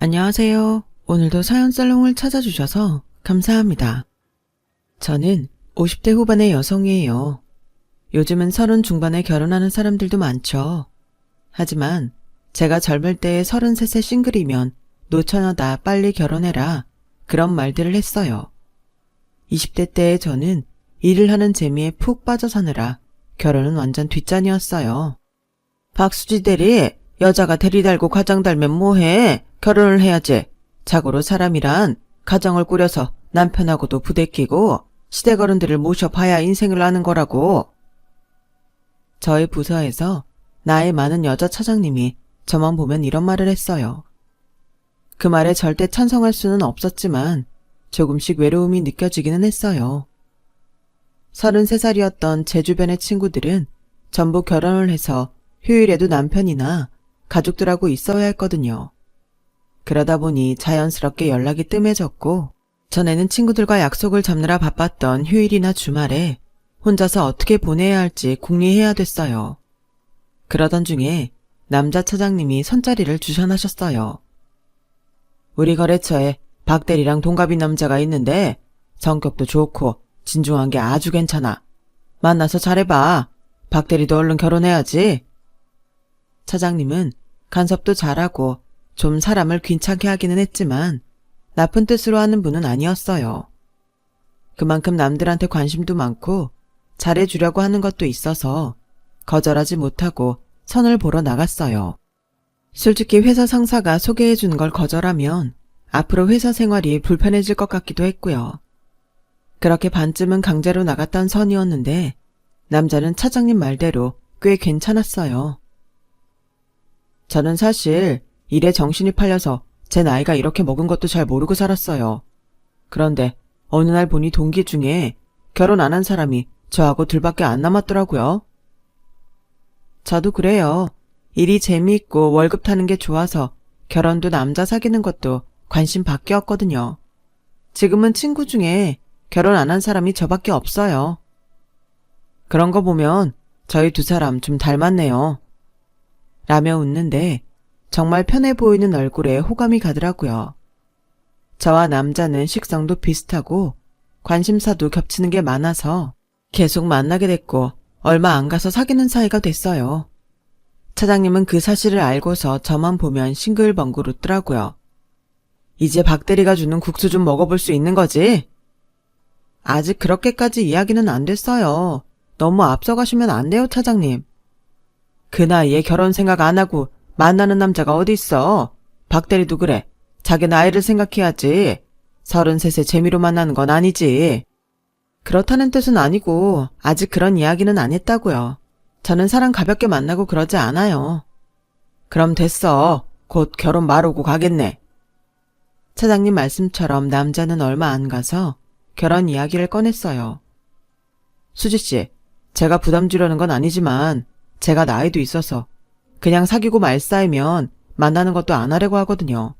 안녕하세요. 오늘도 사연살롱을 찾아주셔서 감사합니다. 저는 50대 후반의 여성이에요. 요즘은 30 중반에 결혼하는 사람들도 많죠. 하지만 제가 젊을 때의 33세 싱글이면 노처녀다 빨리 결혼해라 그런 말들을 했어요. 20대 때의 저는 일을 하는 재미에 푹 빠져 사느라 결혼은 완전 뒷전이었어요. 박수지 대리, 여자가 대리 달고 가장 달면 뭐해? 결혼을 해야지. 자고로 사람이란 가정을 꾸려서 남편하고도 부대끼고 시대거른들을 모셔봐야 인생을 아는 거라고. 저희 부서에서 나이 많은 여자 차장님이 저만 보면 이런 말을 했어요. 그 말에 절대 찬성할 수는 없었지만 조금씩 외로움이 느껴지기는 했어요. 33살이었던 제 주변의 친구들은 전부 결혼을 해서 휴일에도 남편이나 가족들하고 있어야 했거든요. 그러다 보니 자연스럽게 연락이 뜸해졌고 전에는 친구들과 약속을 잡느라 바빴던 휴일이나 주말에 혼자서 어떻게 보내야 할지 궁리해야 됐어요. 그러던 중에 남자 차장님이 선자리를 주선하셨어요. 우리 거래처에 박 대리랑 동갑인 남자가 있는데 성격도 좋고 진중한 게 아주 괜찮아. 만나서 잘해봐. 박 대리도 얼른 결혼해야지. 차장님은 간섭도 잘하고 좀 사람을 귀찮게 하기는 했지만 나쁜 뜻으로 하는 분은 아니었어요. 그만큼 남들한테 관심도 많고 잘해주려고 하는 것도 있어서 거절하지 못하고 선을 보러 나갔어요. 솔직히 회사 상사가 소개해주는 걸 거절하면 앞으로 회사 생활이 불편해질 것 같기도 했고요. 그렇게 반쯤은 강제로 나갔던 선이었는데 남자는 차장님 말대로 꽤 괜찮았어요. 저는 사실 일에 정신이 팔려서 제 나이가 이렇게 먹은 것도 잘 모르고 살았어요. 그런데 어느 날 보니 동기 중에 결혼 안 한 사람이 저하고 둘밖에 안 남았더라고요. 저도 그래요. 일이 재미있고 월급 타는 게 좋아서 결혼도 남자 사귀는 것도 관심 밖이었거든요. 지금은 친구 중에 결혼 안 한 사람이 저밖에 없어요. 그런 거 보면 저희 두 사람 좀 닮았네요. 라며 웃는데 정말 편해 보이는 얼굴에 호감이 가더라고요. 저와 남자는 식성도 비슷하고 관심사도 겹치는 게 많아서 계속 만나게 됐고 얼마 안 가서 사귀는 사이가 됐어요. 차장님은 그 사실을 알고서 저만 보면 싱글벙글 웃더라고요. 이제 박 대리가 주는 국수 좀 먹어볼 수 있는 거지? 아직 그렇게까지 이야기는 안 됐어요. 너무 앞서가시면 안 돼요, 차장님. 그 나이에 결혼 생각 안 하고 만나는 남자가 어디 있어. 박 대리도 그래. 자기 나이를 생각해야지. 33세 재미로 만나는 건 아니지. 그렇다는 뜻은 아니고 아직 그런 이야기는 안 했다고요. 저는 사람 가볍게 만나고 그러지 않아요. 그럼 됐어. 곧 결혼 마루고 가겠네. 차장님 말씀처럼 남자는 얼마 안 가서 결혼 이야기를 꺼냈어요. 수지씨, 제가 부담 주려는 건 아니지만 제가 나이도 있어서 그냥 사귀고 말 사이면 만나는 것도 안 하려고 하거든요.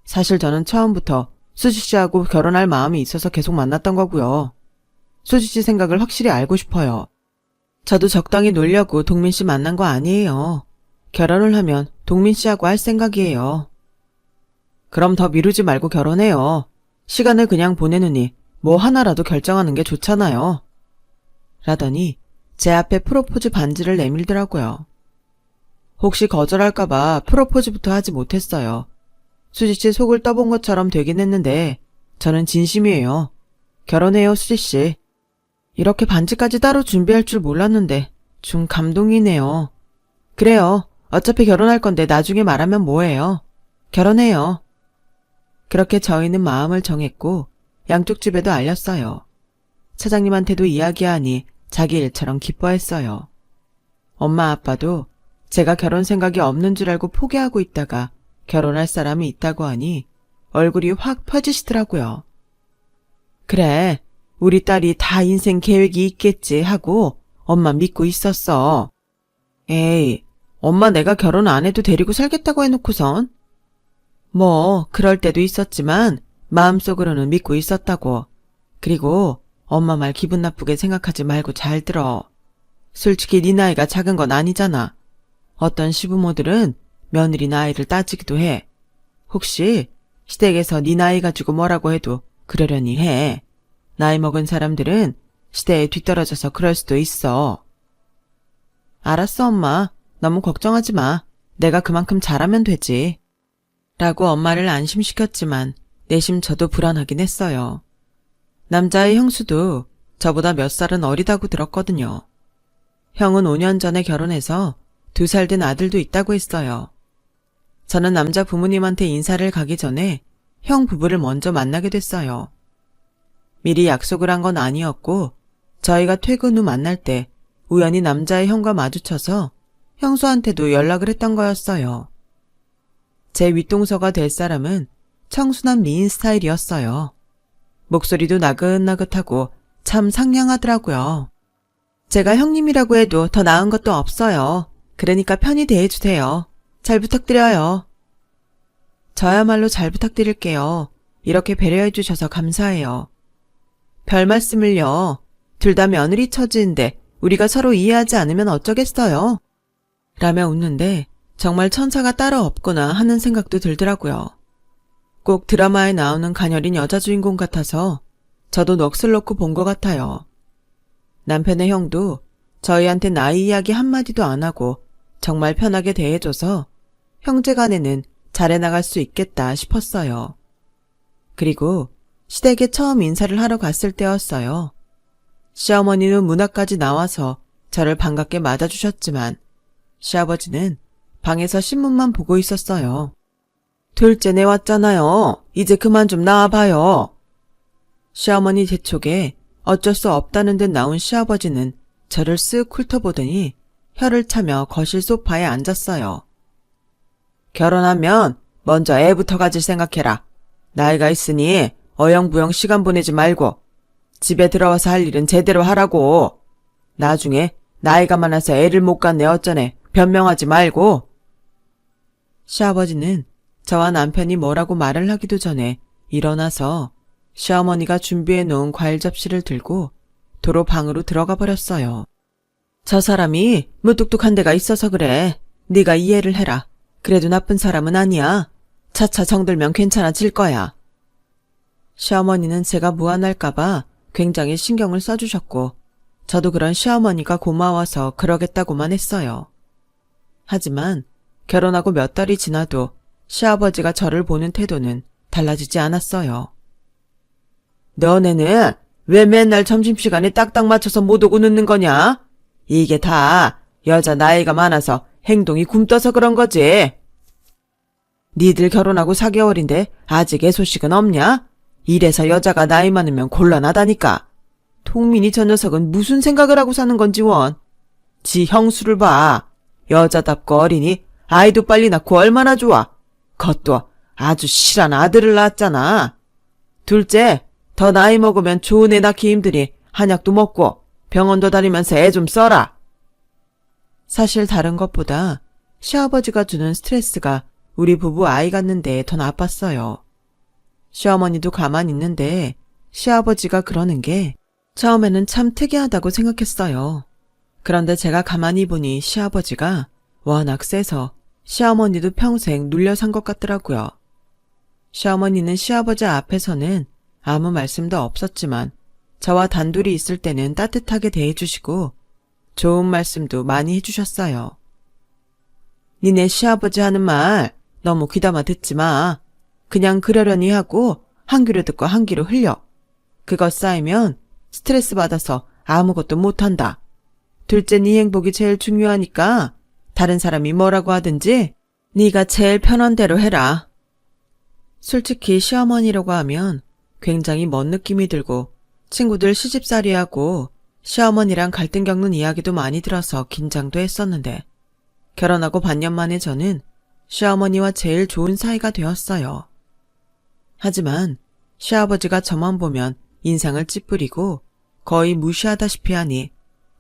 사실 저는 처음부터 수지씨하고 결혼할 마음이 있어서 계속 만났던 거고요. 수지씨 생각을 확실히 알고 싶어요. 저도 적당히 놀려고 동민씨 만난 거 아니에요. 결혼을 하면 동민씨하고 할 생각이에요. 그럼 더 미루지 말고 결혼해요. 시간을 그냥 보내느니 뭐 하나라도 결정하는 게 좋잖아요. 라더니 제 앞에 프로포즈 반지를 내밀더라고요. 혹시 거절할까봐 프로포즈부터 하지 못했어요. 수지씨 속을 떠본 것처럼 되긴 했는데 저는 진심이에요. 결혼해요, 수지씨. 이렇게 반지까지 따로 준비할 줄 몰랐는데 좀 감동이네요. 그래요. 어차피 결혼할 건데 나중에 말하면 뭐해요. 결혼해요. 그렇게 저희는 마음을 정했고 양쪽 집에도 알렸어요. 차장님한테도 이야기하니 자기 일처럼 기뻐했어요. 엄마 아빠도 제가 결혼 생각이 없는 줄 알고 포기하고 있다가 결혼할 사람이 있다고 하니 얼굴이 확 펴지시더라고요. 그래, 우리 딸이 다 인생 계획이 있겠지 하고 엄마 믿고 있었어. 에이, 엄마 내가 결혼 안 해도 데리고 살겠다고 해놓고선. 뭐 그럴 때도 있었지만 마음속으로는 믿고 있었다고. 그리고 엄마 말 기분 나쁘게 생각하지 말고 잘 들어. 솔직히 네 나이가 작은 건 아니잖아. 어떤 시부모들은 며느리 나이를 따지기도 해. 혹시 시댁에서 네 나이 가지고 뭐라고 해도 그러려니 해. 나이 먹은 사람들은 시대에 뒤떨어져서 그럴 수도 있어. 알았어, 엄마. 너무 걱정하지 마. 내가 그만큼 잘하면 되지. 라고 엄마를 안심시켰지만 내심 저도 불안하긴 했어요. 남자의 형수도 저보다 몇 살은 어리다고 들었거든요. 형은 5년 전에 결혼해서 2살 된 아들도 있다고 했어요. 저는 남자 부모님한테 인사를 가기 전에 형 부부를 먼저 만나게 됐어요. 미리 약속을 한 건 아니었고 저희가 퇴근 후 만날 때 우연히 남자의 형과 마주쳐서 형수한테도 연락을 했던 거였어요. 제 윗동서가 될 사람은 청순한 미인 스타일이었어요. 목소리도 나긋나긋하고 참 상냥하더라고요. 제가 형님이라고 해도 더 나은 것도 없어요. 그러니까 편히 대해주세요. 잘 부탁드려요. 저야말로 잘 부탁드릴게요. 이렇게 배려해 주셔서 감사해요. 별 말씀을요. 둘 다 며느리 처지인데 우리가 서로 이해하지 않으면 어쩌겠어요. 라며 웃는데 정말 천사가 따로 없구나 하는 생각도 들더라고요. 꼭 드라마에 나오는 가녀린 여자 주인공 같아서 저도 넋을 놓고 본 것 같아요. 남편의 형도 저희한테 나이 이야기 한마디도 안 하고 정말 편하게 대해줘서 형제간에는 잘해나갈 수 있겠다 싶었어요. 그리고 시댁에 처음 인사를 하러 갔을 때였어요. 시어머니는 문 앞까지 나와서 저를 반갑게 맞아주셨지만 시아버지는 방에서 신문만 보고 있었어요. 둘째네 왔잖아요. 이제 그만 좀 나와봐요. 시어머니 재촉에 어쩔 수 없다는 듯 나온 시아버지는 저를 쓱 훑어보더니 혀를 차며 거실 소파에 앉았어요. 결혼하면 먼저 애부터 가질 생각해라. 나이가 있으니 어영부영 시간 보내지 말고 집에 들어와서 할 일은 제대로 하라고. 나중에 나이가 많아서 애를 못 갖네 어쩌네 변명하지 말고. 시아버지는 저와 남편이 뭐라고 말을 하기도 전에 일어나서 시어머니가 준비해 놓은 과일 접시를 들고 도로 방으로 들어가 버렸어요. 저 사람이 무뚝뚝한 데가 있어서 그래. 네가 이해를 해라. 그래도 나쁜 사람은 아니야. 차차 정들면 괜찮아질 거야. 시어머니는 제가 무안할까봐 굉장히 신경을 써주셨고 저도 그런 시어머니가 고마워서 그러겠다고만 했어요. 하지만 결혼하고 몇 달이 지나도 시아버지가 저를 보는 태도는 달라지지 않았어요. 너네는 왜 맨날 점심시간에 딱딱 맞춰서 못 오고 늦는 거냐? 이게 다 여자 나이가 많아서 행동이 굼떠서 그런 거지. 니들 결혼하고 4개월인데 아직 애 소식은 없냐? 이래서 여자가 나이 많으면 곤란하다니까. 통민이 저 녀석은 무슨 생각을 하고 사는 건지 원. 지 형수를 봐. 여자답고 어리니 아이도 빨리 낳고 얼마나 좋아. 그것도 아주 실한 아들을 낳았잖아. 둘째, 더 나이 먹으면 좋은 애 낳기 힘드니 한약도 먹고 병원도 다니면서 애 좀 써라. 사실 다른 것보다 시아버지가 주는 스트레스가 우리 부부 아이 갖는데 더 나빴어요. 시어머니도 가만히 있는데 시아버지가 그러는 게 처음에는 참 특이하다고 생각했어요. 그런데 제가 가만히 보니 시아버지가 워낙 세서 시어머니도 평생 눌려 산 것 같더라고요. 시어머니는 시아버지 앞에서는 아무 말씀도 없었지만 저와 단둘이 있을 때는 따뜻하게 대해주시고 좋은 말씀도 많이 해주셨어요. 니네 시아버지 하는 말 너무 귀담아 듣지 마. 그냥 그러려니 하고 한 귀로 듣고 한 귀로 흘려. 그거 쌓이면 스트레스 받아서 아무것도 못한다. 둘째 네 행복이 제일 중요하니까 다른 사람이 뭐라고 하든지 네가 제일 편한 대로 해라. 솔직히 시어머니라고 하면 굉장히 먼 느낌이 들고 친구들 시집살이하고 시어머니랑 갈등 겪는 이야기도 많이 들어서 긴장도 했었는데 결혼하고 반년 만에 저는 시어머니와 제일 좋은 사이가 되었어요. 하지만 시아버지가 저만 보면 인상을 찌푸리고 거의 무시하다시피 하니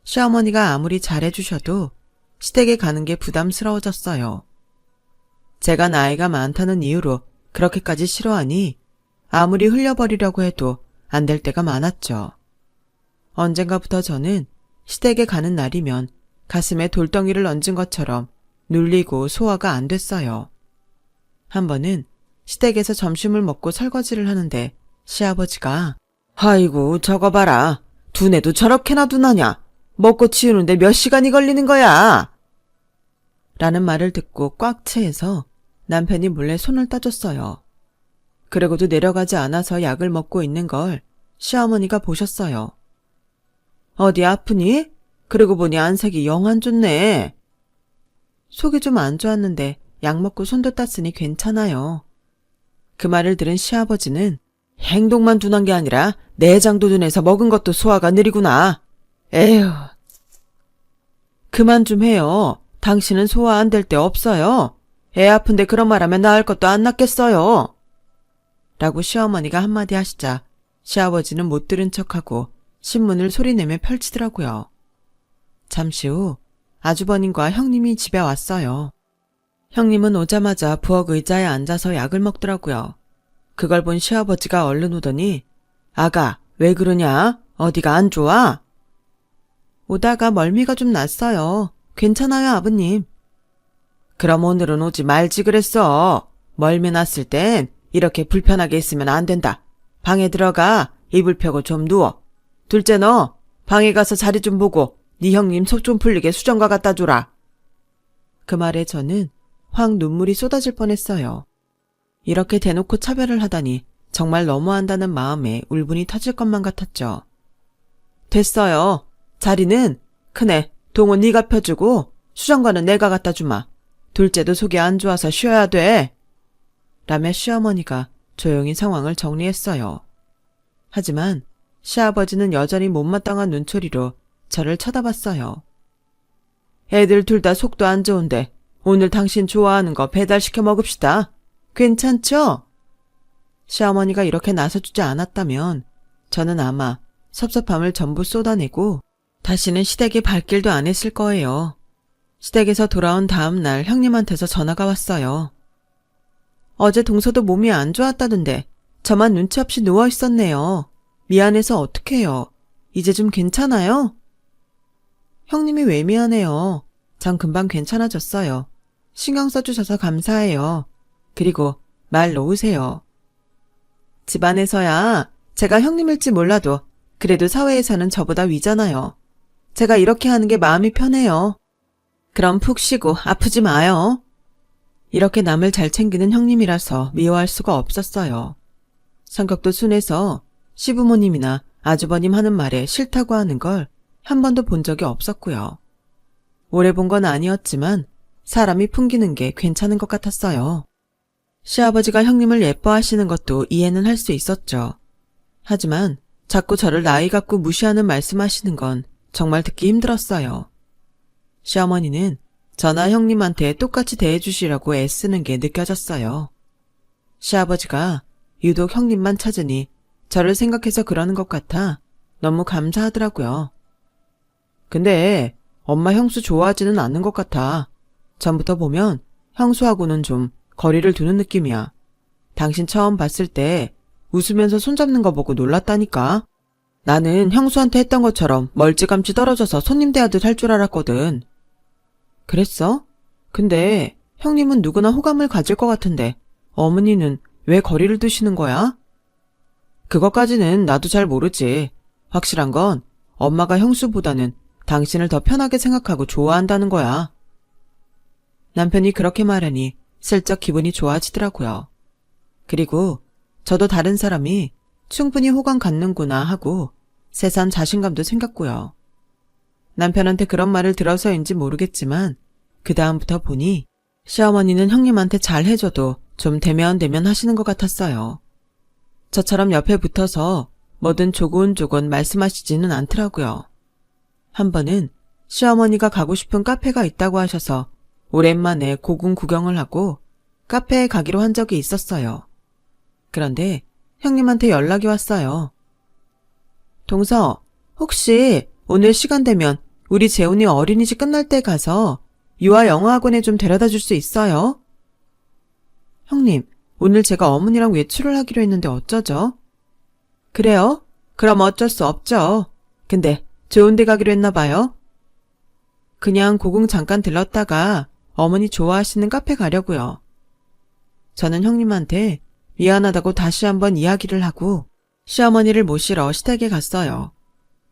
시어머니가 아무리 잘해주셔도 시댁에 가는 게 부담스러워졌어요. 제가 나이가 많다는 이유로 그렇게까지 싫어하니 아무리 흘려버리려고 해도 안 될 때가 많았죠. 언젠가부터 저는 시댁에 가는 날이면 가슴에 돌덩이를 얹은 것처럼 눌리고 소화가 안 됐어요. 한 번은 시댁에서 점심을 먹고 설거지를 하는데 시아버지가 아이고 저거 봐라. 두뇌도 저렇게나 둔하냐. 먹고 치우는데 몇 시간이 걸리는 거야. 라는 말을 듣고 꽉 채해서 남편이 몰래 손을 따줬어요. 그러고도 내려가지 않아서 약을 먹고 있는 걸 시어머니가 보셨어요. 어디 아프니? 그러고 보니 안색이 영 안 좋네. 속이 좀 안 좋았는데 약 먹고 손도 땄으니 괜찮아요. 그 말을 들은 시아버지는 행동만 둔한 게 아니라 내장도 둔해서 먹은 것도 소화가 느리구나. 에휴. 그만 좀 해요. 당신은 소화 안 될 때 없어요. 애 아픈데 그런 말하면 나을 것도 안 낫겠어요. 라고 시어머니가 한마디 하시자 시아버지는 못 들은 척하고 신문을 소리내며 펼치더라고요. 잠시 후 아주버님과 형님이 집에 왔어요. 형님은 오자마자 부엌 의자에 앉아서 약을 먹더라고요. 그걸 본 시아버지가 얼른 오더니 아가 왜 그러냐? 어디가 안 좋아? 오다가 멀미가 좀 났어요. 괜찮아요 아버님. 그럼 오늘은 오지 말지 그랬어. 멀미 났을 땐 이렇게 불편하게 있으면 안 된다. 방에 들어가 이불 펴고 좀 누워. 둘째 너 방에 가서 자리 좀 보고 네 형님 속 좀 풀리게 수정과 갖다 주라. 그 말에 저는 확 눈물이 쏟아질 뻔했어요. 이렇게 대놓고 차별을 하다니 정말 너무한다는 마음에 울분이 터질 것만 같았죠. 됐어요. 자리는 큰애 동호 네가 펴주고 수정과는 내가 갖다 주마. 둘째도 속이 안 좋아서 쉬어야 돼. 라며 시어머니가 조용히 상황을 정리했어요. 하지만 시아버지는 여전히 못마땅한 눈초리로 저를 쳐다봤어요. 애들 둘 다 속도 안 좋은데 오늘 당신 좋아하는 거 배달시켜 먹읍시다. 괜찮죠? 시어머니가 이렇게 나서주지 않았다면 저는 아마 섭섭함을 전부 쏟아내고 다시는 시댁에 발길도 안 했을 거예요. 시댁에서 돌아온 다음 날 형님한테서 전화가 왔어요. 어제 동서도 몸이 안 좋았다던데 저만 눈치 없이 누워 있었네요. 미안해서 어떡해요. 이제 좀 괜찮아요? 형님이 왜 미안해요. 전 금방 괜찮아졌어요. 신경 써주셔서 감사해요. 그리고 말 놓으세요. 집안에서야 제가 형님일지 몰라도 그래도 사회에서는 저보다 위잖아요. 제가 이렇게 하는 게 마음이 편해요. 그럼 푹 쉬고 아프지 마요. 이렇게 남을 잘 챙기는 형님이라서 미워할 수가 없었어요. 성격도 순해서 시부모님이나 아주버님 하는 말에 싫다고 하는 걸 한 번도 본 적이 없었고요. 오래 본 건 아니었지만 사람이 풍기는 게 괜찮은 것 같았어요. 시아버지가 형님을 예뻐하시는 것도 이해는 할 수 있었죠. 하지만 자꾸 저를 나이 갖고 무시하는 말씀하시는 건 정말 듣기 힘들었어요. 시어머니는 저나 형님한테 똑같이 대해주시라고 애쓰는 게 느껴졌어요. 시아버지가 유독 형님만 찾으니 저를 생각해서 그러는 것 같아 너무 감사하더라고요. 근데 엄마 형수 좋아하지는 않는 것 같아. 전부터 보면 형수하고는 좀 거리를 두는 느낌이야. 당신 처음 봤을 때 웃으면서 손잡는 거 보고 놀랐다니까. 나는 형수한테 했던 것처럼 멀찌감치 떨어져서 손님 대하듯 할 줄 알았거든. 그랬어? 근데 형님은 누구나 호감을 가질 것 같은데 어머니는 왜 거리를 두시는 거야? 그것까지는 나도 잘 모르지. 확실한 건 엄마가 형수보다는 당신을 더 편하게 생각하고 좋아한다는 거야. 남편이 그렇게 말하니 슬쩍 기분이 좋아지더라고요. 그리고 저도 다른 사람이 충분히 호감 갖는구나 하고 새삼 자신감도 생겼고요. 남편한테 그런 말을 들어서인지 모르겠지만 그 다음부터 보니 시어머니는 형님한테 잘 해줘도 좀 대면대면 하시는 것 같았어요. 저처럼 옆에 붙어서 뭐든 조곤조곤 말씀하시지는 않더라고요. 한 번은 시어머니가 가고 싶은 카페가 있다고 하셔서 오랜만에 고궁 구경을 하고 카페에 가기로 한 적이 있었어요. 그런데 형님한테 연락이 왔어요. 동서, 혹시 오늘 시간 되면 우리 재훈이 어린이집 끝날 때 가서 유아 영어학원에 좀 데려다 줄 수 있어요? 형님, 오늘 제가 어머니랑 외출을 하기로 했는데 어쩌죠? 그래요? 그럼 어쩔 수 없죠. 근데 좋은 데 가기로 했나 봐요. 그냥 고궁 잠깐 들렀다가 어머니 좋아하시는 카페 가려고요. 저는 형님한테 미안하다고 다시 한번 이야기를 하고 시어머니를 모시러 시댁에 갔어요.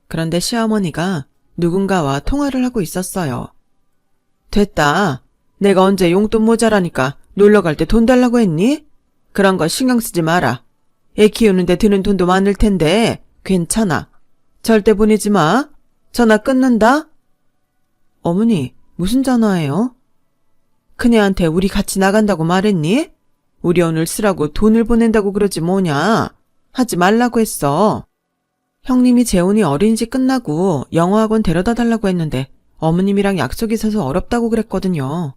그런데 시어머니가 누군가와 통화를 하고 있었어요. 됐다. 내가 언제 용돈 모자라니까 놀러갈 때 돈 달라고 했니? 그런 거 신경 쓰지 마라. 애 키우는데 드는 돈도 많을 텐데 괜찮아. 절대 보내지 마. 전화 끊는다. 어머니, 무슨 전화예요? 큰애한테 우리 같이 나간다고 말했니? 우리 오늘 쓰라고 돈을 보낸다고 그러지 뭐냐. 하지 말라고 했어. 형님이 재훈이 어린이집 끝나고 영어학원 데려다 달라고 했는데 어머님이랑 약속이 있어서 어렵다고 그랬거든요.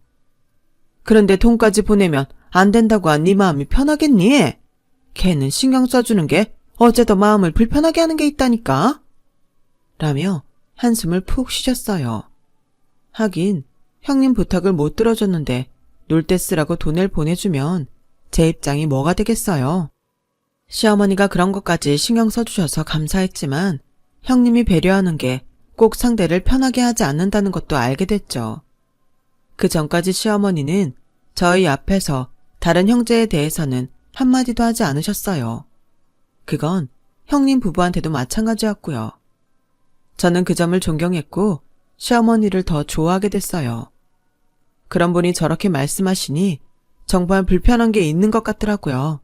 그런데 돈까지 보내면 안 된다고 한 네 마음이 편하겠니? 걔는 신경 써주는 게 어째 더 마음을 불편하게 하는 게 있다니까? 라며 한숨을 푹 쉬셨어요. 하긴 형님 부탁을 못 들어줬는데 놀 때 쓰라고 돈을 보내주면 제 입장이 뭐가 되겠어요. 시어머니가 그런 것까지 신경 써주셔서 감사했지만 형님이 배려하는 게 꼭 상대를 편하게 하지 않는다는 것도 알게 됐죠. 그 전까지 시어머니는 저희 앞에서 다른 형제에 대해서는 한마디도 하지 않으셨어요. 그건 형님 부부한테도 마찬가지였고요. 저는 그 점을 존경했고 시어머니를 더 좋아하게 됐어요. 그런 분이 저렇게 말씀하시니 정말 불편한 게 있는 것 같더라고요.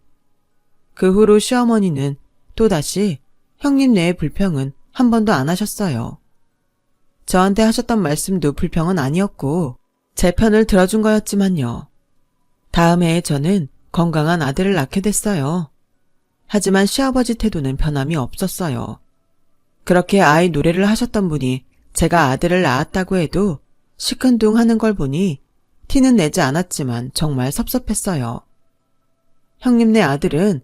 그 후로 시어머니는 또다시 형님 내의 불평은 한 번도 안 하셨어요. 저한테 하셨던 말씀도 불평은 아니었고 제 편을 들어준 거였지만요. 다음 해에 저는 건강한 아들을 낳게 됐어요. 하지만 시아버지 태도는 변함이 없었어요. 그렇게 아이 노래를 하셨던 분이 제가 아들을 낳았다고 해도 시큰둥 하는 걸 보니 티는 내지 않았지만 정말 섭섭했어요. 형님네 아들은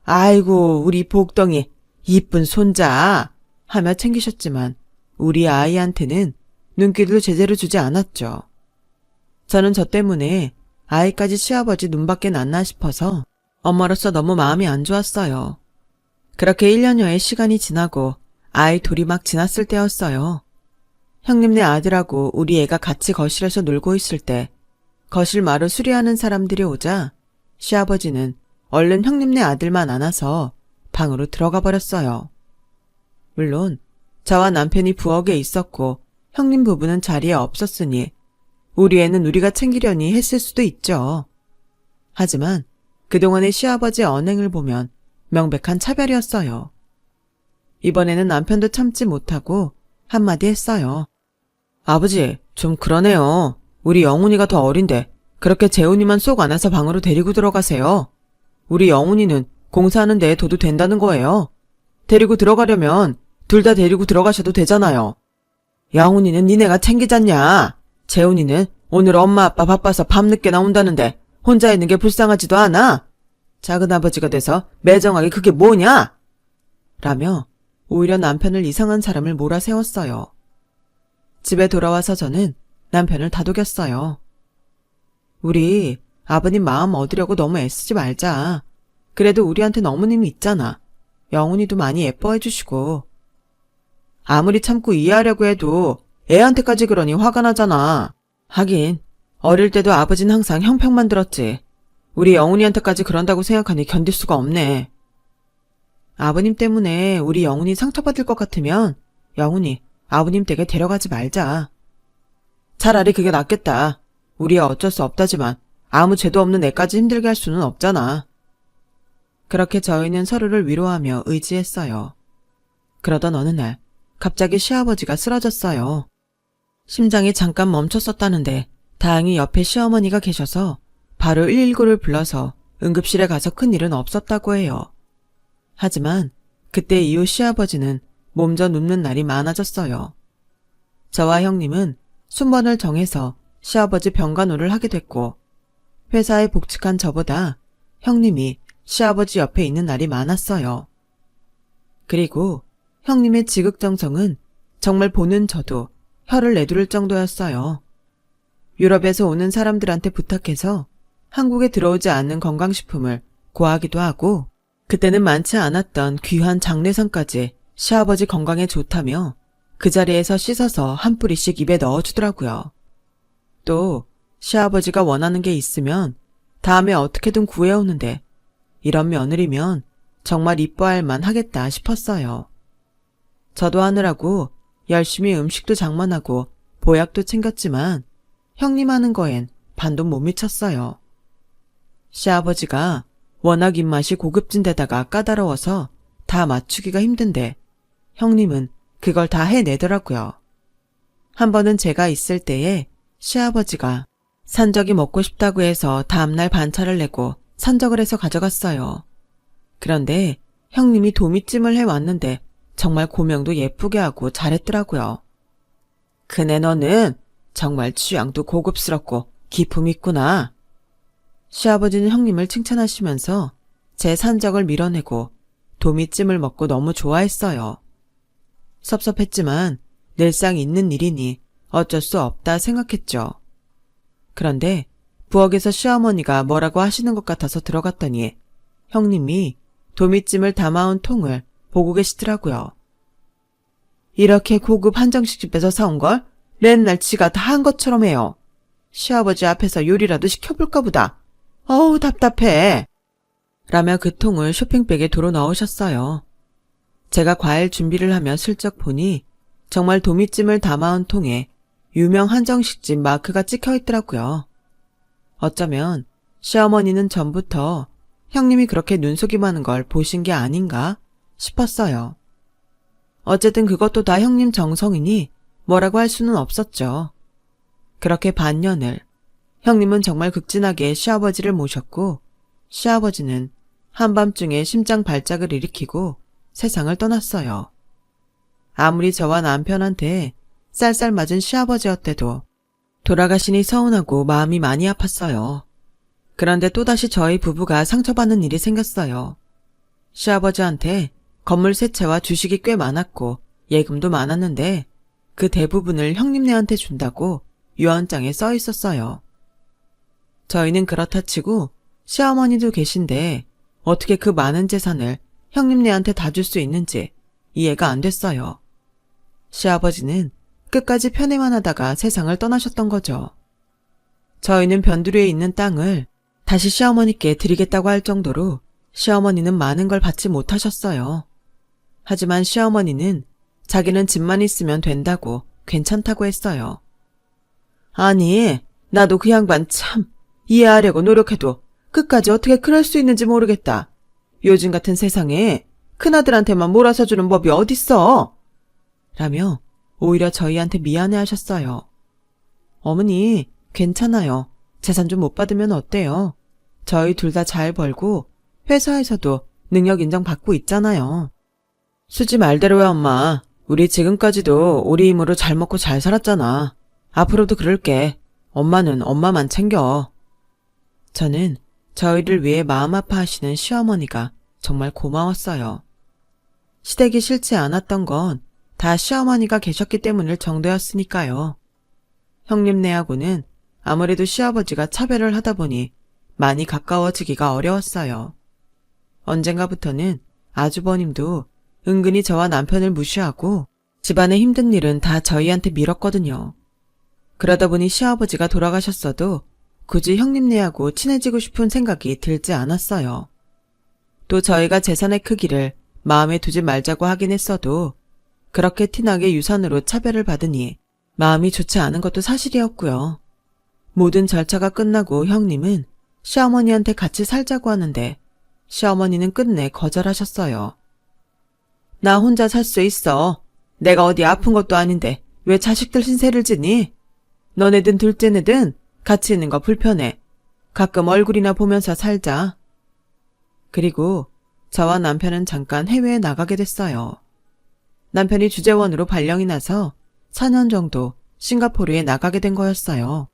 아이고 우리 복덩이 이쁜 손자 하며 챙기셨지만 우리 아이한테는 눈길도 제대로 주지 않았죠. 저는 저 때문에 아이까지 시아버지 눈밖에 났나 싶어서 엄마로서 너무 마음이 안 좋았어요. 그렇게 1년여의 시간이 지나고 아이 돌이 막 지났을 때였어요. 형님네 아들하고 우리 애가 같이 거실에서 놀고 있을 때 거실 마루 수리하는 사람들이 오자 시아버지는 얼른 형님네 아들만 안아서 방으로 들어가 버렸어요. 물론 저와 남편이 부엌에 있었고 형님 부부는 자리에 없었으니 우리 애는 우리가 챙기려니 했을 수도 있죠. 하지만 그동안의 시아버지의 언행을 보면 명백한 차별이었어요. 이번에는 남편도 참지 못하고 한마디 했어요. 아버지, 좀 그러네요. 우리 영훈이가 더 어린데 그렇게 재훈이만 쏙 안아서 방으로 데리고 들어가세요. 우리 영훈이는 공사하는 데에 둬도 된다는 거예요. 데리고 들어가려면 둘 다 데리고 들어가셔도 되잖아요. 영훈이는 니네가 챙기잖냐. 재훈이는 오늘 엄마 아빠 바빠서 밤늦게 나온다는데 혼자 있는 게 불쌍하지도 않아. 작은아버지가 돼서 매정하게 그게 뭐냐? 라며 오히려 남편을 이상한 사람을 몰아세웠어요. 집에 돌아와서 저는 남편을 다독였어요. 우리 아버님 마음 얻으려고 너무 애쓰지 말자. 그래도 우리한텐 어머님이 있잖아. 영훈이도 많이 예뻐해 주시고. 아무리 참고 이해하려고 해도 애한테까지 그러니 화가 나잖아. 하긴 어릴 때도 아버진 항상 형평만 들었지. 우리 영훈이한테까지 그런다고 생각하니 견딜 수가 없네. 아버님 때문에 우리 영훈이 상처받을 것 같으면 영훈이 아버님 댁에 데려가지 말자. 차라리 그게 낫겠다. 우리야 어쩔 수 없다지만 아무 죄도 없는 애까지 힘들게 할 수는 없잖아. 그렇게 저희는 서로를 위로하며 의지했어요. 그러던 어느 날 갑자기 시아버지가 쓰러졌어요. 심장이 잠깐 멈췄었다는데 다행히 옆에 시어머니가 계셔서 바로 119를 불러서 응급실에 가서 큰일은 없었다고 해요. 하지만 그때 이후 시아버지는 몸져 눕는 날이 많아졌어요. 저와 형님은 순번을 정해서 시아버지 병간호를 하게 됐고 회사에 복직한 저보다 형님이 시아버지 옆에 있는 날이 많았어요. 그리고 형님의 지극정성은 정말 보는 저도 혀를 내두를 정도였어요. 유럽에서 오는 사람들한테 부탁해서 한국에 들어오지 않는 건강식품을 구하기도 하고 그때는 많지 않았던 귀한 장례상까지 시아버지 건강에 좋다며 그 자리에서 씻어서 한 뿌리씩 입에 넣어주더라고요. 또 시아버지가 원하는 게 있으면 다음에 어떻게든 구해오는데 이런 며느리면 정말 이뻐할 만 하겠다 싶었어요. 저도 하느라고 열심히 음식도 장만하고 보약도 챙겼지만 형님 하는 거엔 반도 못 미쳤어요. 시아버지가 워낙 입맛이 고급진 데다가 까다로워서 다 맞추기가 힘든데 형님은 그걸 다 해내더라고요. 한 번은 제가 있을 때에 시아버지가 산적이 먹고 싶다고 해서 다음날 반차를 내고 산적을 해서 가져갔어요. 그런데 형님이 도미찜을 해왔는데 정말 고명도 예쁘게 하고 잘했더라고요. 그네 너는 정말 취향도 고급스럽고 기품 있구나. 시아버지는 형님을 칭찬하시면서 제 산적을 밀어내고 도미찜을 먹고 너무 좋아했어요. 섭섭했지만 늘상 있는 일이니 어쩔 수 없다 생각했죠. 그런데 부엌에서 시어머니가 뭐라고 하시는 것 같아서 들어갔더니 형님이 도미찜을 담아온 통을 보고 계시더라고요. 이렇게 고급 한정식집에서 사온 걸 맨날 지가 다 한 것처럼 해요. 시아버지 앞에서 요리라도 시켜볼까 보다. 어우 답답해. 라며 그 통을 쇼핑백에 도로 넣으셨어요. 제가 과일 준비를 하며 슬쩍 보니 정말 도미찜을 담아온 통에 유명 한정식집 마크가 찍혀 있더라고요. 어쩌면 시어머니는 전부터 형님이 그렇게 눈속이 많은 걸 보신 게 아닌가 싶었어요. 어쨌든 그것도 다 형님 정성이니 뭐라고 할 수는 없었죠. 그렇게 반년을 형님은 정말 극진하게 시아버지를 모셨고 시아버지는 한밤중에 심장 발작을 일으키고 세상을 떠났어요. 아무리 저와 남편한테 쌀쌀 맞은 시아버지였대도 돌아가시니 서운하고 마음이 많이 아팠어요. 그런데 또다시 저희 부부가 상처받는 일이 생겼어요. 시아버지한테 건물 세 채와 주식이 꽤 많았고 예금도 많았는데 그 대부분을 형님네한테 준다고 유언장에 써 있었어요. 저희는 그렇다 치고 시어머니도 계신데 어떻게 그 많은 재산을 형님네한테 다 줄 수 있는지 이해가 안 됐어요. 시아버지는 끝까지 편애만 하다가 세상을 떠나셨던 거죠. 저희는 변두리에 있는 땅을 다시 시어머니께 드리겠다고 할 정도로 시어머니는 많은 걸 받지 못하셨어요. 하지만 시어머니는 자기는 집만 있으면 된다고 괜찮다고 했어요. 아니, 나도 그 양반 참 이해하려고 노력해도 끝까지 어떻게 그럴 수 있는지 모르겠다. 요즘 같은 세상에 큰아들한테만 몰아서 주는 법이 어딨어? 라며 오히려 저희한테 미안해하셨어요. 어머니, 괜찮아요. 재산 좀 못 받으면 어때요? 저희 둘 다 잘 벌고 회사에서도 능력 인정받고 있잖아요. 수지 말대로야 엄마. 우리 지금까지도 우리 힘으로 잘 먹고 잘 살았잖아. 앞으로도 그럴게. 엄마는 엄마만 챙겨. 저는 저희를 위해 마음 아파하시는 시어머니가 정말 고마웠어요. 시댁이 싫지 않았던 건 다 시어머니가 계셨기 때문일 정도였으니까요. 형님네하고는 아무래도 시아버지가 차별을 하다 보니 많이 가까워지기가 어려웠어요. 언젠가부터는 아주버님도 은근히 저와 남편을 무시하고 집안의 힘든 일은 다 저희한테 밀었거든요. 그러다 보니 시아버지가 돌아가셨어도 굳이 형님네하고 친해지고 싶은 생각이 들지 않았어요. 또 저희가 재산의 크기를 마음에 두지 말자고 하긴 했어도 그렇게 티나게 유산으로 차별을 받으니 마음이 좋지 않은 것도 사실이었고요. 모든 절차가 끝나고 형님은 시어머니한테 같이 살자고 하는데 시어머니는 끝내 거절하셨어요. 나 혼자 살 수 있어. 내가 어디 아픈 것도 아닌데 왜 자식들 신세를 지니? 너네든 둘째네든 같이 있는 거 불편해. 가끔 얼굴이나 보면서 살자. 그리고 저와 남편은 잠깐 해외에 나가게 됐어요. 남편이 주재원으로 발령이 나서 4년 정도 싱가포르에 나가게 된 거였어요.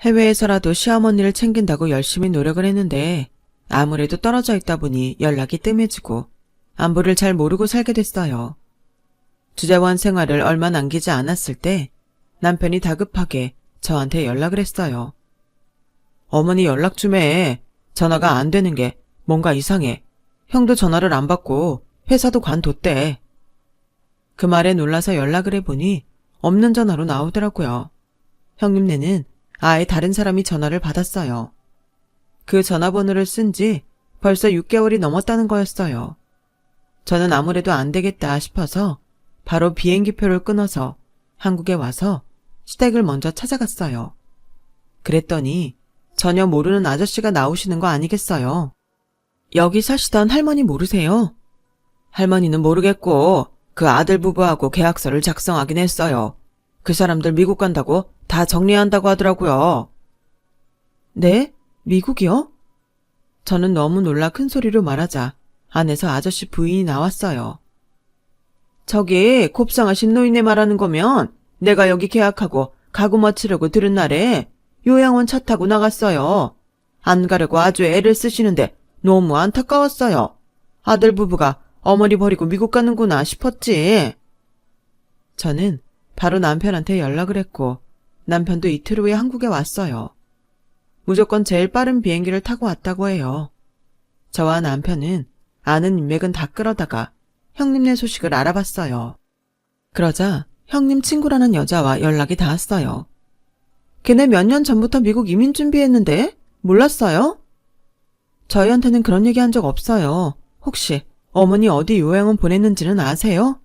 해외에서라도 시어머니를 챙긴다고 열심히 노력을 했는데 아무래도 떨어져 있다 보니 연락이 뜸해지고 안부를 잘 모르고 살게 됐어요. 주재원 생활을 얼마 남기지 않았을 때 남편이 다급하게 저한테 연락을 했어요. 어머니 연락 좀 해. 전화가 안 되는 게 뭔가 이상해. 형도 전화를 안 받고 회사도 관뒀대. 그 말에 놀라서 연락을 해보니 없는 전화로 나오더라고요. 형님네는 아예 다른 사람이 전화를 받았어요. 그 전화번호를 쓴 지 벌써 6개월이 넘었다는 거였어요. 저는 아무래도 안 되겠다 싶어서 바로 비행기표를 끊어서 한국에 와서 시댁을 먼저 찾아갔어요. 그랬더니 전혀 모르는 아저씨가 나오시는 거 아니겠어요? 여기 사시던 할머니 모르세요? 할머니는 모르겠고 그 아들 부부하고 계약서를 작성하긴 했어요. 그 사람들 미국 간다고 다 정리한다고 하더라고요. 네? 미국이요? 저는 너무 놀라 큰 소리로 말하자 안에서 아저씨 부인이 나왔어요. 저기 곱상하신 노인네 말하는 거면 내가 여기 계약하고 가구 맞추려고 들은 날에 요양원 차 타고 나갔어요. 안 가려고 아주 애를 쓰시는데 너무 안타까웠어요. 아들 부부가 어머니 버리고 미국 가는구나 싶었지. 저는 바로 남편한테 연락을 했고 남편도 이틀 후에 한국에 왔어요. 무조건 제일 빠른 비행기를 타고 왔다고 해요. 저와 남편은 아는 인맥은 다 끌어다가 형님네 소식을 알아봤어요. 그러자 형님 친구라는 여자와 연락이 닿았어요. 걔네 몇 년 전부터 미국 이민 준비했는데 몰랐어요? 저희한테는 그런 얘기 한 적 없어요. 혹시 어머니 어디 요양원 보냈는지는 아세요?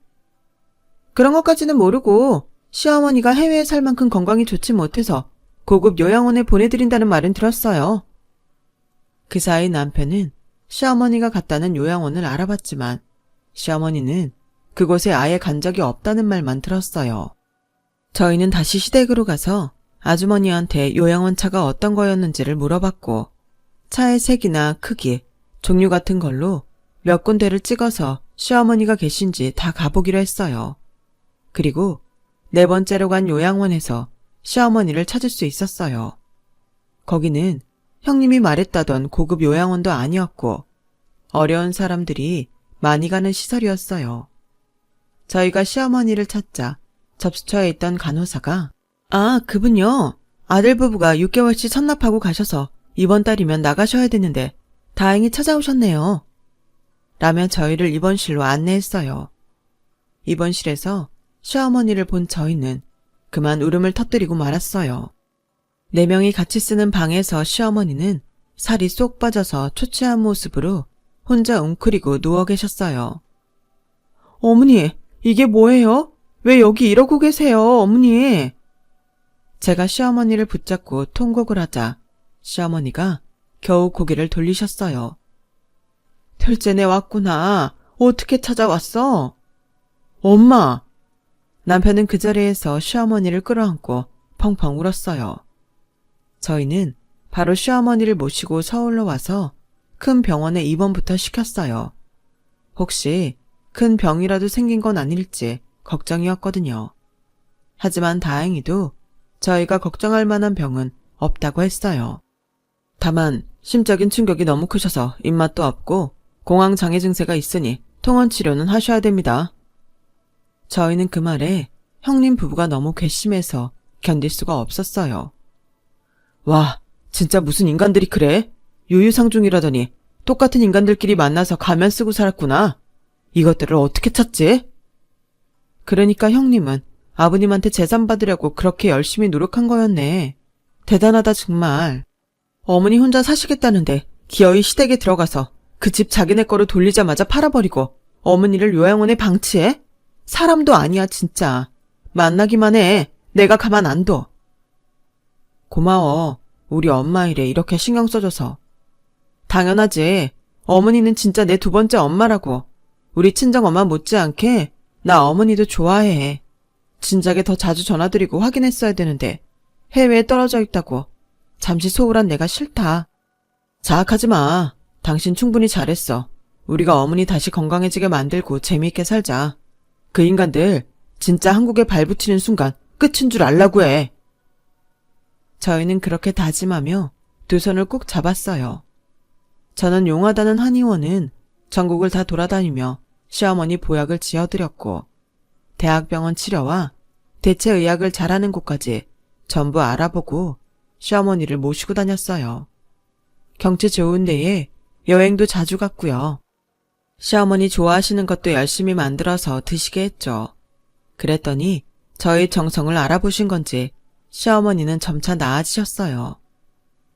그런 것까지는 모르고 시어머니가 해외에 살 만큼 건강이 좋지 못해서 고급 요양원에 보내드린다는 말은 들었어요. 그 사이 남편은 시어머니가 갔다는 요양원을 알아봤지만 시어머니는 그곳에 아예 간 적이 없다는 말만 들었어요. 저희는 다시 시댁으로 가서 아주머니한테 요양원 차가 어떤 거였는지를 물어봤고 차의 색이나 크기, 종류 같은 걸로 몇 군데를 찍어서 시어머니가 계신지 다 가보기로 했어요. 그리고 4번째로 간 요양원에서 시어머니를 찾을 수 있었어요. 거기는 형님이 말했다던 고급 요양원도 아니었고 어려운 사람들이 많이 가는 시설이었어요. 저희가 시어머니를 찾자 접수처에 있던 간호사가 아, 그분요. 아들 부부가 6개월치 선납하고 가셔서 이번 달이면 나가셔야 되는데 다행히 찾아오셨네요. 라며 저희를 입원실로 안내했어요. 입원실에서 시어머니를 본 저희는 그만 울음을 터뜨리고 말았어요. 4명이 같이 쓰는 방에서 시어머니는 살이 쏙 빠져서 초췌한 모습으로 혼자 웅크리고 누워 계셨어요. 어머니, 이게 뭐예요? 왜 여기 이러고 계세요, 어머니? 제가 시어머니를 붙잡고 통곡을 하자 시어머니가 겨우 고개를 돌리셨어요. 둘째네 왔구나. 어떻게 찾아왔어? 엄마! 남편은 그 자리에서 시어머니를 끌어안고 펑펑 울었어요. 저희는 바로 시어머니를 모시고 서울로 와서 큰 병원에 입원부터 시켰어요. 혹시 큰 병이라도 생긴 건 아닐지 걱정이었거든요. 하지만 다행히도 저희가 걱정할 만한 병은 없다고 했어요. 다만 심적인 충격이 너무 크셔서 입맛도 없고 공황장애 증세가 있으니 통원 치료는 하셔야 됩니다. 저희는 그 말에 형님 부부가 너무 괘씸해서 견딜 수가 없었어요. 와, 진짜 무슨 인간들이 그래? 유유상종이라더니 똑같은 인간들끼리 만나서 가면 쓰고 살았구나. 이것들을 어떻게 찾지? 그러니까 형님은 아버님한테 재산 받으려고 그렇게 열심히 노력한 거였네. 대단하다 정말. 어머니 혼자 사시겠다는데 기어이 시댁에 들어가서 그 집 자기네 거로 돌리자마자 팔아버리고 어머니를 요양원에 방치해? 사람도 아니야 진짜. 만나기만 해. 내가 가만 안 둬. 고마워. 우리 엄마 일에 이렇게 신경 써줘서. 당연하지. 어머니는 진짜 내 2번째 엄마라고. 우리 친정엄마 못지않게 나 어머니도 좋아해. 진작에 더 자주 전화드리고 확인했어야 되는데 해외에 떨어져 있다고. 잠시 소홀한 내가 싫다. 자학하지 마. 당신 충분히 잘했어. 우리가 어머니 다시 건강해지게 만들고 재미있게 살자. 그 인간들 진짜 한국에 발붙이는 순간 끝인 줄 알라고 해. 저희는 그렇게 다짐하며 2 손을 꼭 잡았어요. 저는 용하다는 한의원은 전국을 다 돌아다니며 시어머니 보약을 지어드렸고 대학병원 치료와 대체의학을 잘하는 곳까지 전부 알아보고 시어머니를 모시고 다녔어요. 경치 좋은 데에 여행도 자주 갔고요. 시어머니 좋아하시는 것도 열심히 만들어서 드시게 했죠. 그랬더니 저희 정성을 알아보신 건지 시어머니는 점차 나아지셨어요.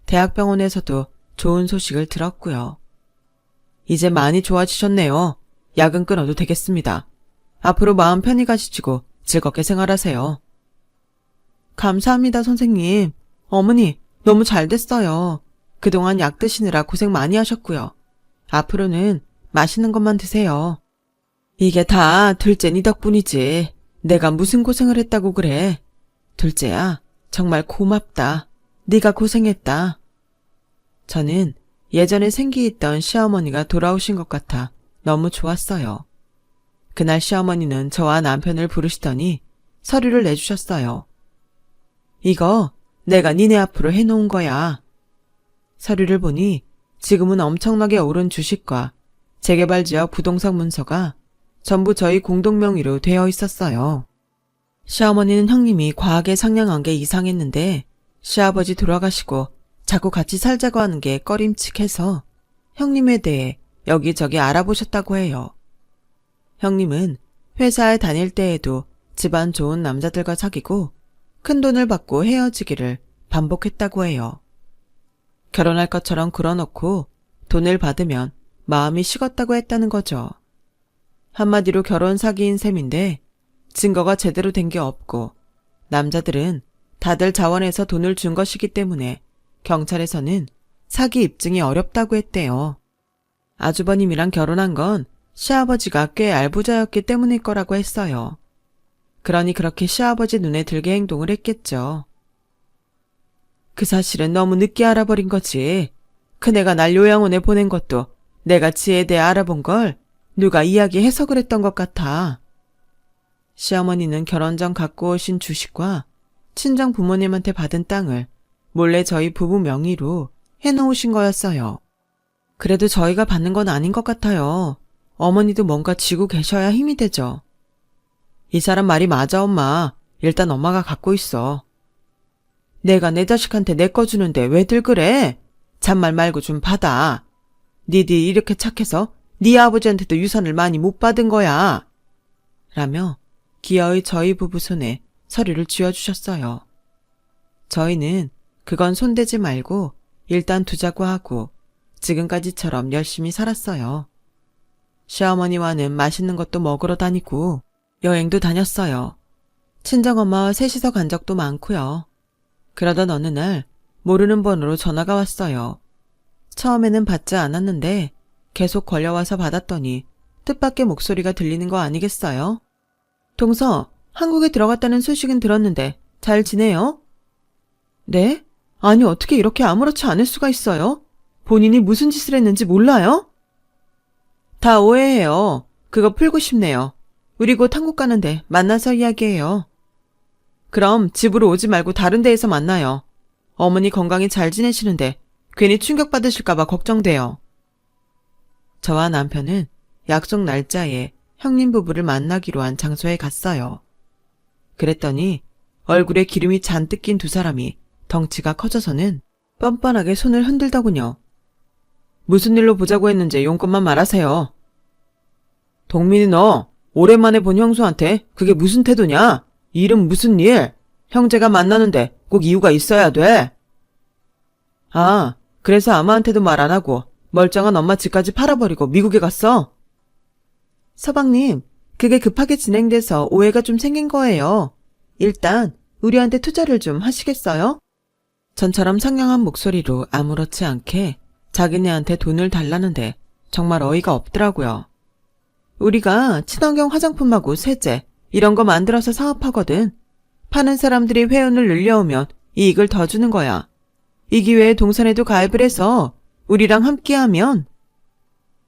대학병원에서도 좋은 소식을 들었고요. 이제 많이 좋아지셨네요. 약은 끊어도 되겠습니다. 앞으로 마음 편히 가시고 즐겁게 생활하세요. 감사합니다, 선생님. 어머니, 너무 잘 됐어요. 그동안 약 드시느라 고생 많이 하셨고요. 앞으로는 맛있는 것만 드세요. 이게 다 둘째니 덕분이지. 내가 무슨 고생을 했다고 그래. 둘째야, 정말 고맙다. 네가 고생했다. 저는 예전에 생기있던 시어머니가 돌아오신 것 같아 너무 좋았어요. 그날 시어머니는 저와 남편을 부르시더니 서류를 내주셨어요. 이거 내가 니네 앞으로 해놓은 거야. 서류를 보니 지금은 엄청나게 오른 주식과 재개발지역 부동산 문서가 전부 저희 공동명의로 되어 있었어요. 시어머니는 형님이 과하게 상냥한 게 이상했는데 시아버지 돌아가시고 자꾸 같이 살자고 하는 게 꺼림칙해서 형님에 대해 여기저기 알아보셨다고 해요. 형님은 회사에 다닐 때에도 집안 좋은 남자들과 사귀고 큰돈을 받고 헤어지기를 반복했다고 해요. 결혼할 것처럼 끌어놓고 돈을 받으면 마음이 식었다고 했다는 거죠. 한마디로 결혼 사기인 셈인데 증거가 제대로 된 게 없고 남자들은 다들 자원해서 돈을 준 것이기 때문에 경찰에서는 사기 입증이 어렵다고 했대요. 아주버님이랑 결혼한 건 시아버지가 꽤 알부자였기 때문일 거라고 했어요. 그러니 그렇게 시아버지 눈에 들게 행동을 했겠죠. 그 사실은 너무 늦게 알아버린 거지. 큰애가 날 요양원에 보낸 것도 내가 지에 대해 알아본 걸 누가 이야기해서 그랬던 것 같아. 시어머니는 결혼 전 갖고 오신 주식과 친정 부모님한테 받은 땅을 몰래 저희 부부 명의로 해놓으신 거였어요. 그래도 저희가 받는 건 아닌 것 같아요. 어머니도 뭔가 쥐고 계셔야 힘이 되죠. 이 사람 말이 맞아, 엄마. 일단 엄마가 갖고 있어. 내가 내 자식한테 내 거 주는데 왜들 그래? 잔말 말고 좀 받아. 니들이 이렇게 착해서 네 아버지한테도 유산을 많이 못 받은 거야. 라며 기어이 저희 부부 손에 서류를 쥐어주셨어요. 저희는 그건 손대지 말고 일단 두자고 하고 지금까지처럼 열심히 살았어요. 시어머니와는 맛있는 것도 먹으러 다니고 여행도 다녔어요. 친정엄마와 셋이서 간 적도 많고요. 그러던 어느 날 모르는 번호로 전화가 왔어요. 처음에는 받지 않았는데 계속 걸려와서 받았더니 뜻밖의 목소리가 들리는 거 아니겠어요? 동서, 한국에 들어갔다는 소식은 들었는데 잘 지내요? 네? 아니 어떻게 이렇게 아무렇지 않을 수가 있어요? 본인이 무슨 짓을 했는지 몰라요? 다 오해해요. 그거 풀고 싶네요. 우리 곧 한국 가는데 만나서 이야기해요. 그럼 집으로 오지 말고 다른 데에서 만나요. 어머니 건강히 잘 지내시는데 괜히 충격받으실까봐 걱정돼요. 저와 남편은 약속 날짜에 형님 부부를 만나기로 한 장소에 갔어요. 그랬더니 얼굴에 기름이 잔뜩 낀 두 사람이 덩치가 커져서는 뻔뻔하게 손을 흔들더군요. 무슨 일로 보자고 했는지 용건만 말하세요. 동민이 너 오랜만에 본 형수한테 그게 무슨 태도냐? 일은 무슨 일? 형제가 만나는데 꼭 이유가 있어야 돼. 아, 그래서 아무한테도 말 안 하고 멀쩡한 엄마 집까지 팔아버리고 미국에 갔어? 서방님, 그게 급하게 진행돼서 오해가 좀 생긴 거예요. 일단 우리한테 투자를 좀 하시겠어요? 전처럼 상냥한 목소리로 아무렇지 않게 자기네한테 돈을 달라는데 정말 어이가 없더라고요. 우리가 친환경 화장품하고 세제 이런 거 만들어서 사업하거든. 파는 사람들이 회원을 늘려오면 이익을 더 주는 거야. 이 기회에 동선에도 가입을 해서 우리랑 함께하면.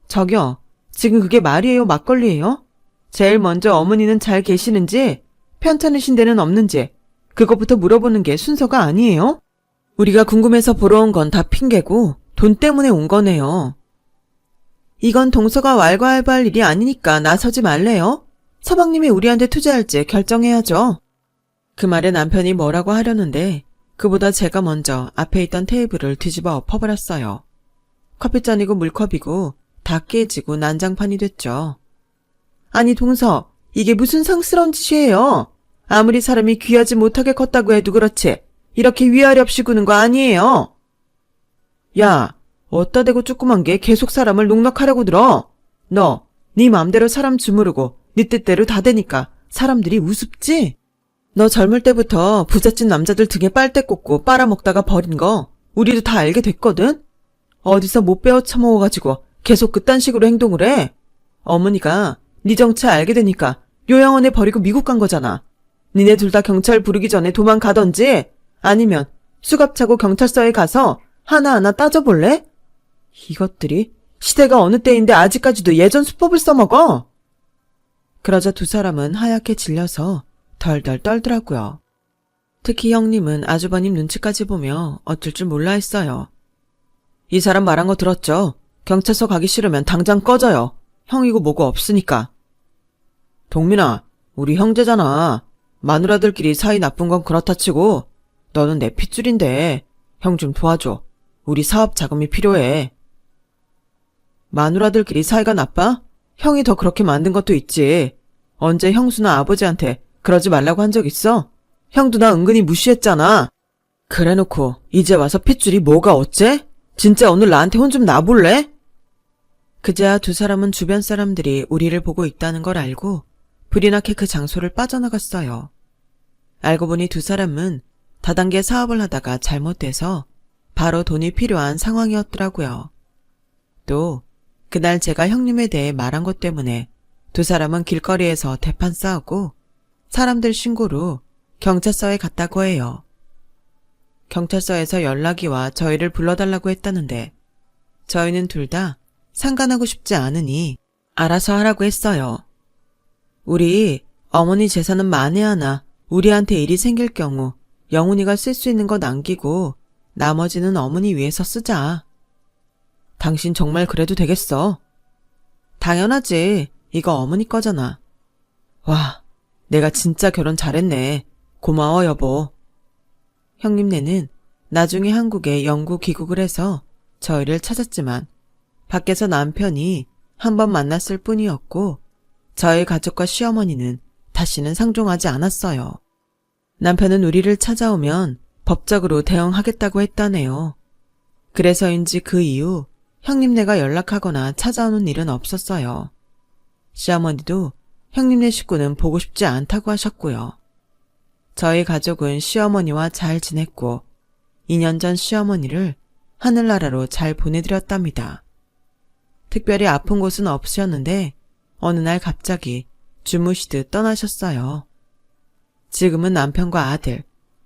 저기요, 지금 그게 말이에요, 막걸리예요? 제일 먼저 어머니는 잘 계시는지, 편찮으신 데는 없는지 그것부터 물어보는 게 순서가 아니에요? 우리가 궁금해서 보러 온 건 다 핑계고 돈 때문에 온 거네요. 이건 동서가 왈가왈부할 일이 아니니까 나서지 말래요? 서방님이 우리한테 투자할지 결정해야죠. 그 말에 남편이 뭐라고 하려는데 그보다 제가 먼저 앞에 있던 테이블을 뒤집어 엎어버렸어요. 커피잔이고 물컵이고 다 깨지고 난장판이 됐죠. 아니 동서, 이게 무슨 상스러운 짓이에요? 아무리 사람이 귀하지 못하게 컸다고 해도 그렇지 이렇게 위아래 없이 구는 거 아니에요. 야, 어따 대고 조그만 게 계속 사람을 농락하려고 들어. 너, 네 맘대로 사람 주무르고 네 뜻대로 다 되니까 사람들이 우습지? 너 젊을 때부터 부잣집 남자들 등에 빨대 꽂고 빨아먹다가 버린 거 우리도 다 알게 됐거든? 어디서 못 배워 처먹어가지고 계속 그딴 식으로 행동을 해. 어머니가 네 정체 알게 되니까 요양원에 버리고 미국 간 거잖아. 니네 둘 다 경찰 부르기 전에 도망가던지 아니면 수갑 차고 경찰서에 가서 하나하나 따져볼래? 이것들이 시대가 어느 때인데 아직까지도 예전 수법을 써먹어. 그러자 두 사람은 하얗게 질려서 덜덜 떨더라고요. 특히 형님은 아주버님 눈치까지 보며 어쩔 줄 몰라 했어요. 이 사람 말한 거 들었죠? 경찰서 가기 싫으면 당장 꺼져요. 형이고 뭐고 없으니까. 동민아, 우리 형제잖아. 마누라들끼리 사이 나쁜 건 그렇다 치고 너는 내 핏줄인데 형 좀 도와줘. 우리 사업 자금이 필요해. 마누라들끼리 사이가 나빠? 형이 더 그렇게 만든 것도 있지. 언제 형수나 아버지한테 그러지 말라고 한 적 있어? 형도 나 은근히 무시했잖아. 그래놓고 이제 와서 핏줄이 뭐가 어째? 진짜 오늘 나한테 혼 좀 놔볼래? 그제야 두 사람은 주변 사람들이 우리를 보고 있다는 걸 알고 불이 나게 그 장소를 빠져나갔어요. 알고 보니 두 사람은 다단계 사업을 하다가 잘못돼서 바로 돈이 필요한 상황이었더라고요. 또 그날 제가 형님에 대해 말한 것 때문에 두 사람은 길거리에서 대판 싸우고 사람들 신고로 경찰서에 갔다고 해요. 경찰서에서 연락이 와 저희를 불러달라고 했다는데 저희는 둘 다 상관하고 싶지 않으니 알아서 하라고 했어요. 우리 어머니 재산은 만에 하나 우리한테 일이 생길 경우 영훈이가 쓸 수 있는 거 남기고 나머지는 어머니 위해서 쓰자. 당신 정말 그래도 되겠어? 당연하지. 이거 어머니 거잖아. 와, 내가 진짜 결혼 잘했네. 고마워 여보. 형님네는 나중에 한국에 영구 귀국을 해서 저희를 찾았지만 밖에서 남편이 한 번 만났을 뿐이었고 저희 가족과 시어머니는 다시는 상종하지 않았어요. 남편은 우리를 찾아오면 법적으로 대응하겠다고 했다네요. 그래서인지 그 이후 형님네가 연락하거나 찾아오는 일은 없었어요. 시어머니도 형님네 식구는 보고 싶지 않다고 하셨고요. 저희 가족은 시어머니와 잘 지냈고 2년 전 시어머니를 하늘나라로 잘 보내드렸답니다. 특별히 아픈 곳은 없으셨는데 어느 날 갑자기 주무시듯 떠나셨어요. 지금은 남편과 아들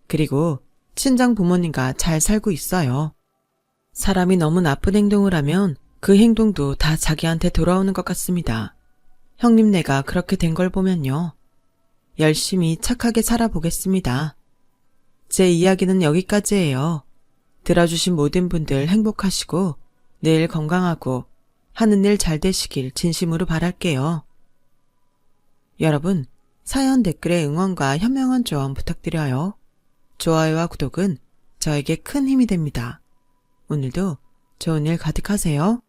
그리고 친정 부모님과 잘 살고 있어요. 사람이 너무 나쁜 행동을 하면 그 행동도 다 자기한테 돌아오는 것 같습니다. 형님네가 그렇게 된 걸 보면요. 열심히 착하게 살아보겠습니다. 제 이야기는 여기까지예요. 들어주신 모든 분들 행복하시고 늘 건강하고 하는 일 잘 되시길 진심으로 바랄게요. 여러분, 사연 댓글에 응원과 현명한 조언 부탁드려요. 좋아요와 구독은 저에게 큰 힘이 됩니다. 오늘도 좋은 일 가득하세요.